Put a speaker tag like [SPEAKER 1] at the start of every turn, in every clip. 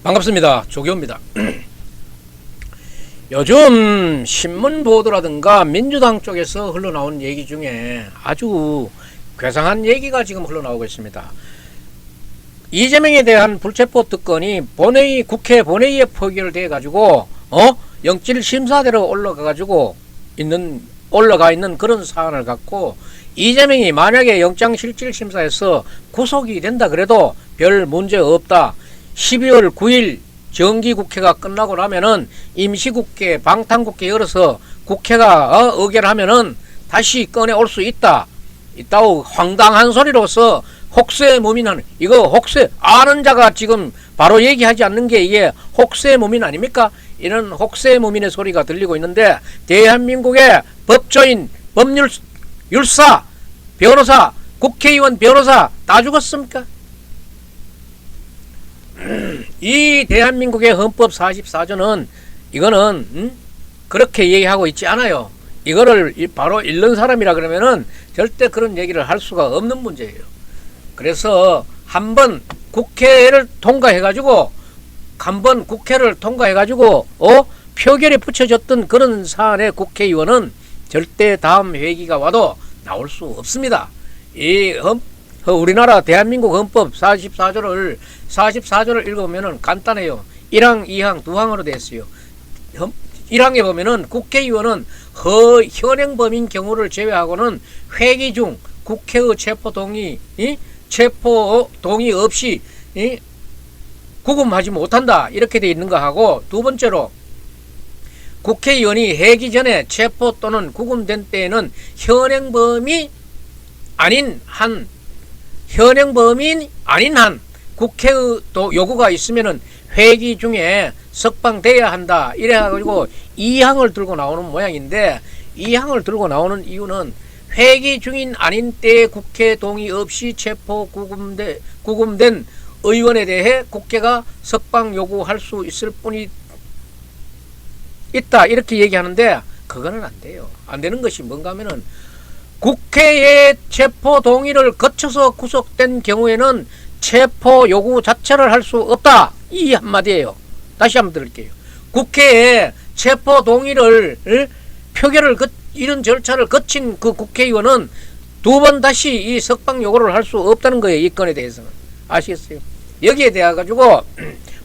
[SPEAKER 1] 반갑습니다. 조교입니다. 요즘 신문 보도라든가 민주당 쪽에서 흘러나온 얘기 중에 아주 괴상한 얘기가 지금 흘러나오고 있습니다. 이재명에 대한 불체포 특권이 국회 본회의에 포결돼 가지고 영질 심사대로 올라가 있는 그런 사안을 갖고, 이재명이 만약에 영장실질심사에서 구속이 된다 그래도 별 문제 없다. 12월 9일 정기국회가 끝나고 나면은 임시국회, 방탄국회 열어서 국회가 의결하면은 다시 꺼내 올 수 있다. 이따오 황당한 소리로서 혹세무민하는, 이거 혹세 아는 자가 지금 바로 얘기하지 않는 게 이게 혹세무민 아닙니까? 이런 혹세무민의 소리가 들리고 있는데, 대한민국의 법조인, 법률사, 변호사, 국회의원, 변호사 다 죽었습니까? 이 대한민국의 헌법 44조는 이거는 그렇게 얘기하고 있지 않아요. 이거를 바로 읽는 사람이라 그러면은 절대 그런 얘기를 할 수가 없는 문제예요. 그래서 한번 국회를 통과해가지고 표결에 붙여졌던 그런 사안의 국회의원은 절대 다음 회기가 와도 나올 수 없습니다. 우리나라 대한민국 헌법 44조를 읽어보면은 간단해요. 1항, 2항, 2항으로 되어 있어요. 1항에 보면은 국회의원은 현행범인 경우를 제외하고는 회기 중 국회의 체포 동의 없이 구금하지 못한다. 이렇게 되어 있는 거 하고, 두 번째로 국회의원이 회기 전에 체포 또는 구금된 때에는 현행범인 아닌 한 국회의 요구가 있으면은 회기 중에 석방돼야 한다. 이래가지고 2항을 들고 나오는 모양인데, 2항을 들고 나오는 이유는 회기 중인 아닌 때에 국회 동의 없이 체포 구금된 의원에 대해 국회가 석방 요구할 수 있을 뿐이 있다. 이렇게 얘기하는데 그거는 안 돼요. 안 되는 것이 뭔가 하면은, 국회의 체포 동의를 거쳐서 구속된 경우에는 체포 요구 자체를 할 수 없다. 이 한마디예요. 다시 한번 들을게요. 국회에 체포 동의를 이런 절차를 거친 그 국회의원은 두 번 다시 이 석방 요구를 할 수 없다는 거예요. 이 건에 대해서는. 아시겠어요? 여기에 대해 가지고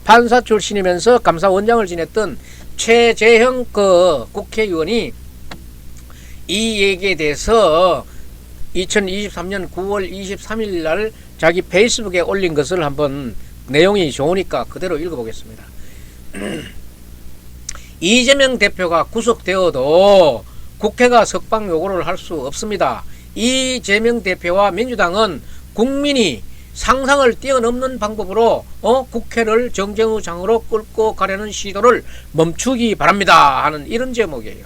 [SPEAKER 1] 판사 출신이면서 감사원장을 지냈던 최재형 국회의원이 이 얘기에 대해서 2023년 9월 23일 날 자기 페이스북에 올린 것을 한번, 내용이 좋으니까 그대로 읽어보겠습니다. 이재명 대표가 구속되어도 국회가 석방 요구를 할 수 없습니다. 이재명 대표와 민주당은 국민이 상상을 뛰어넘는 방법으로 국회를 정쟁의 장으로 끌고 가려는 시도를 멈추기 바랍니다 하는 이런 제목이에요.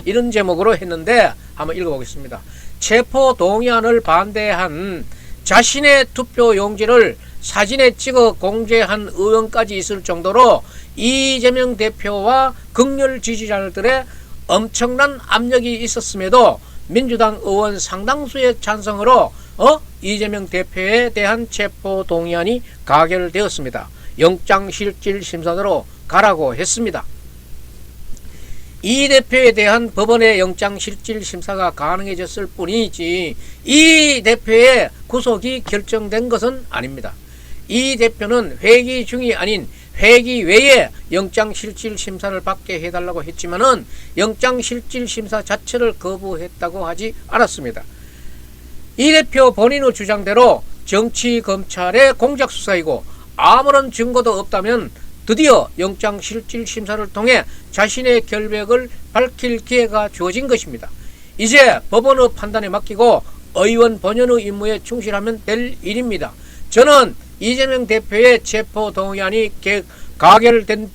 [SPEAKER 1] 이런 제목으로 했는데 한번 읽어보겠습니다. 체포 동의안을 반대한 자신의 투표 용지를 사진에 찍어 공개한 의원까지 있을 정도로 이재명 대표와 극렬 지지자들의 엄청난 압력이 있었음에도 민주당 의원 상당수의 찬성으로 이재명 대표에 대한 체포 동의안이 가결되었습니다. 영장실질심사로 가라고 했습니다. 이 대표에 대한 법원의 영장실질심사가 가능해졌을 뿐이지 이 대표의 구속이 결정된 것은 아닙니다. 이 대표는 회기 중이 아닌 회기 외에 영장실질심사를 받게 해달라고 했지만은 영장실질심사 자체를 거부했다고 하지 않았습니다. 이 대표 본인의 주장대로 정치검찰의 공작수사이고 아무런 증거도 없다면 드디어 영장실질심사를 통해 자신의 결백을 밝힐 기회가 주어진 것입니다. 이제 법원의 판단에 맡기고 의원 본연의 임무에 충실하면 될 일입니다. 저는 이재명 대표의 체포 동의안이 가결된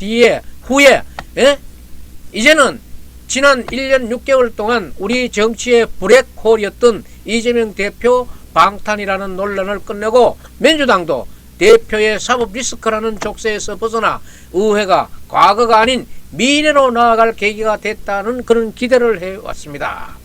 [SPEAKER 1] 후에 이제는 지난 1년 6개월 동안 우리 정치의 블랙홀이었던 이재명 대표 방탄이라는 논란을 끝내고 민주당도 대표의 사법 리스크라는 족쇄에서 벗어나 의회가 과거가 아닌 미래로 나아갈 계기가 됐다는 그런 기대를 해왔습니다.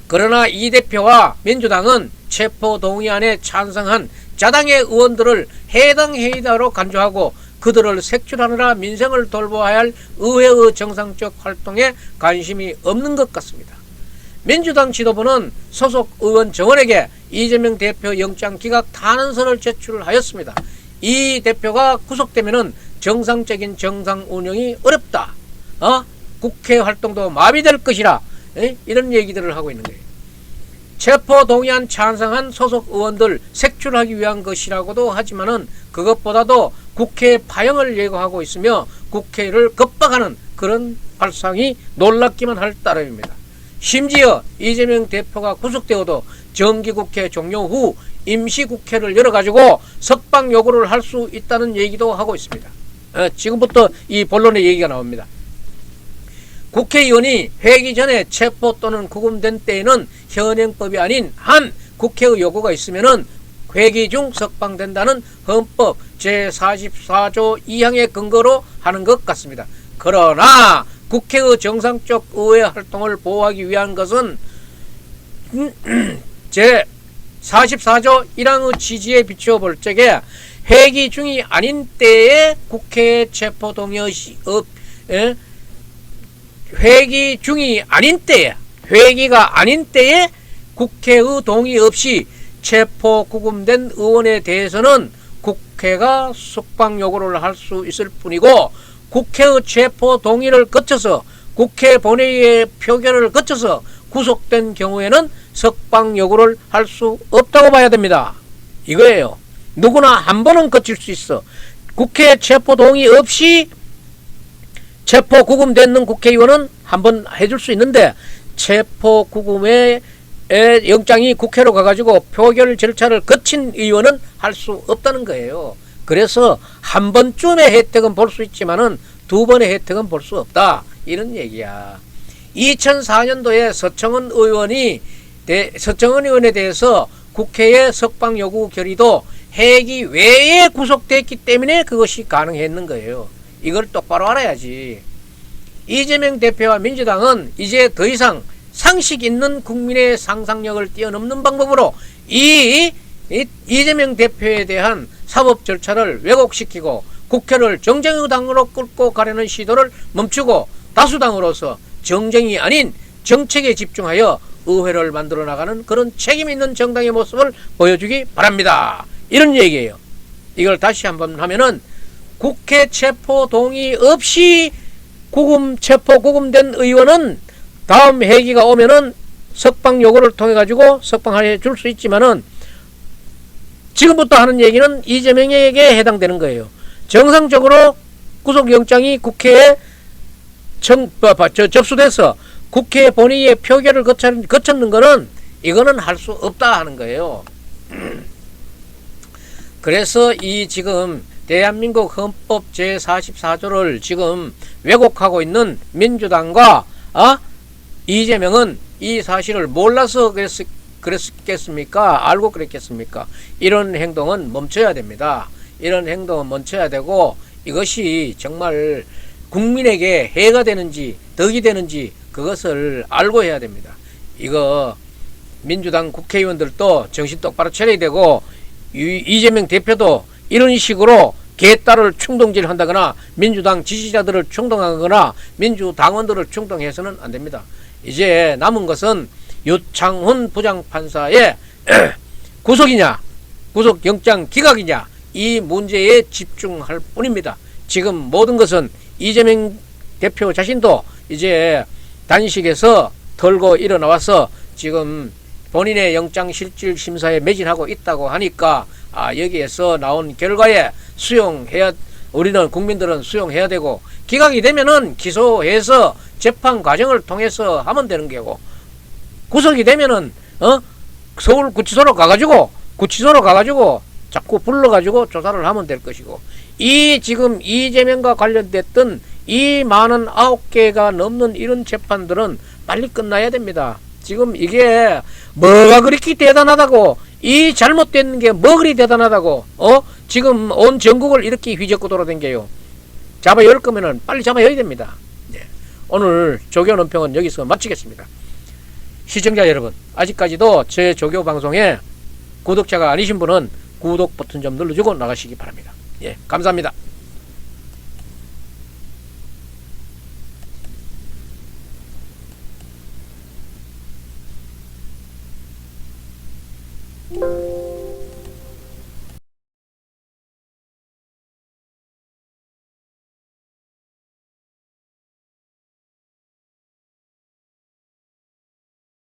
[SPEAKER 1] 그러나 이 대표와 민주당은 체포 동의안에 찬성한 자당의 의원들을 해당 회의다로 간주하고 그들을 색출하느라 민생을 돌보아야 할 의회의 정상적 활동에 관심이 없는 것 같습니다. 민주당 지도부는 소속 의원 정원에게 이재명 대표 영장 기각 탄원서를 제출하였습니다. 이 대표가 구속되면은 정상적인 정상 운영이 어렵다. 국회 활동도 마비될 것이라 이런 얘기들을 하고 있는 거예요. 체포 동의안 찬성한 소속 의원들 색출하기 위한 것이라고도 하지만은 그것보다도 국회 파행을 예고하고 있으며 국회를 겁박하는 그런 발상이 놀랍기만 할 따름입니다. 심지어 이재명 대표가 구속되어도 정기국회 종료 후 임시국회를 열어가지고 석방 요구를 할 수 있다는 얘기도 하고 있습니다. 지금부터 이 본론의 얘기가 나옵니다. 국회의원이 회기 전에 체포 또는 구금된 때에는 현행법이 아닌 한 국회의 요구가 있으면은 회기 중 석방된다는 헌법 제44조 2항의 근거로 하는 것 같습니다. 그러나 국회의 정상적 의회 활동을 보호하기 위한 것은 제44조 1항의 취지에 비추어 볼 적에 회기 중이 아닌 때에 국회 체포 동의 회기 중이 아닌 때에 회기가 아닌 때에 국회의 동의 없이 체포 구금된 의원에 대해서는 국회가 석방 요구를 할 수 있을 뿐이고 국회의 체포 동의를 거쳐서 국회 본회의의 표결을 거쳐서 구속된 경우에는 석방 요구를 할 수 없다고 봐야 됩니다. 이거예요. 누구나 한 번은 거칠 수 있어. 국회 체포 동의 없이 체포 구금되는 국회의원은 한 번 해줄 수 있는데 체포 구금의 영장이 국회로 가가지고 표결 절차를 거친 의원은 할 수 없다는 거예요. 그래서 한 번쯤의 혜택은 볼 수 있지만은 두 번의 혜택은 볼 수 없다. 이런 얘기야. 2004년도에 서청원 의원에 대해서 국회의 석방 요구 결의도 회기 외에 구속됐기 때문에 그것이 가능했는 거예요. 이걸 똑바로 알아야지. 이재명 대표와 민주당은 이제 더 이상 상식 있는 국민의 상상력을 뛰어넘는 방법으로 이재명 대표에 대한 사법 절차를 왜곡시키고 국회를 정쟁의 당으로 끌고 가려는 시도를 멈추고 다수당으로서 정쟁이 아닌 정책에 집중하여 의회를 만들어 나가는 그런 책임 있는 정당의 모습을 보여주기 바랍니다. 이런 얘기예요. 이걸 다시 한번 하면은 국회 체포 동의 없이 체포 구금된 의원은 다음 회기가 오면은 석방 요구를 통해 가지고 석방해 줄 수 있지만은 지금부터 하는 얘기는 이재명에게 해당되는 거예요. 정상적으로 구속영장이 국회에 접수돼서 국회 본회의의 표결을 거쳤는 거는 이거는 할 수 없다 하는 거예요. 그래서 이 지금 대한민국 헌법 제44조를 지금 왜곡하고 있는 민주당과 이재명은 이 사실을 몰라서 그랬겠습니까? 알고 그랬겠습니까? 이런 행동은 멈춰야 됩니다. 이런 행동은 멈춰야 되고 이것이 정말 국민에게 해가 되는지 덕이 되는지 그것을 알고 해야 됩니다. 이거 민주당 국회의원들도 정신 똑바로 차려야 되고 이재명 대표도 이런 식으로 개딸을 충동질 한다거나 민주당 지지자들을 충동하거나 민주당원들을 충동해서는 안 됩니다. 이제 남은 것은 유창훈 부장판사의 구속이냐 구속영장 기각이냐 이 문제에 집중할 뿐입니다. 지금 모든 것은 이재명 대표 자신도 이제 단식에서 털고 일어나와서 지금 본인의 영장실질심사에 매진하고 있다고 하니까 여기에서 나온 결과에 우리는 국민들은 수용해야 되고 기각이 되면은 기소해서 재판 과정을 통해서 하면 되는 거고 구속이 되면은 서울 구치소로 가가지고 자꾸 불러가지고 조사를 하면 될 것이고 지금 이재명과 관련됐던 이 많은 9개가 넘는 이런 재판들은 빨리 끝나야 됩니다. 지금 이게 뭐가 그렇게 대단하다고 이 잘못된 게 뭐 그리 대단하다고 지금 온 전국을 이렇게 휘젓고 돌아다녀요. 잡아열 거면은 빨리 잡아야 됩니다. 네. 오늘 조교 논평은 여기서 마치겠습니다. 시청자 여러분 아직까지도 제 조교 방송에 구독자가 아니신 분은 구독 버튼 좀 눌러주고 나가시기 바랍니다. 예, 감사합니다.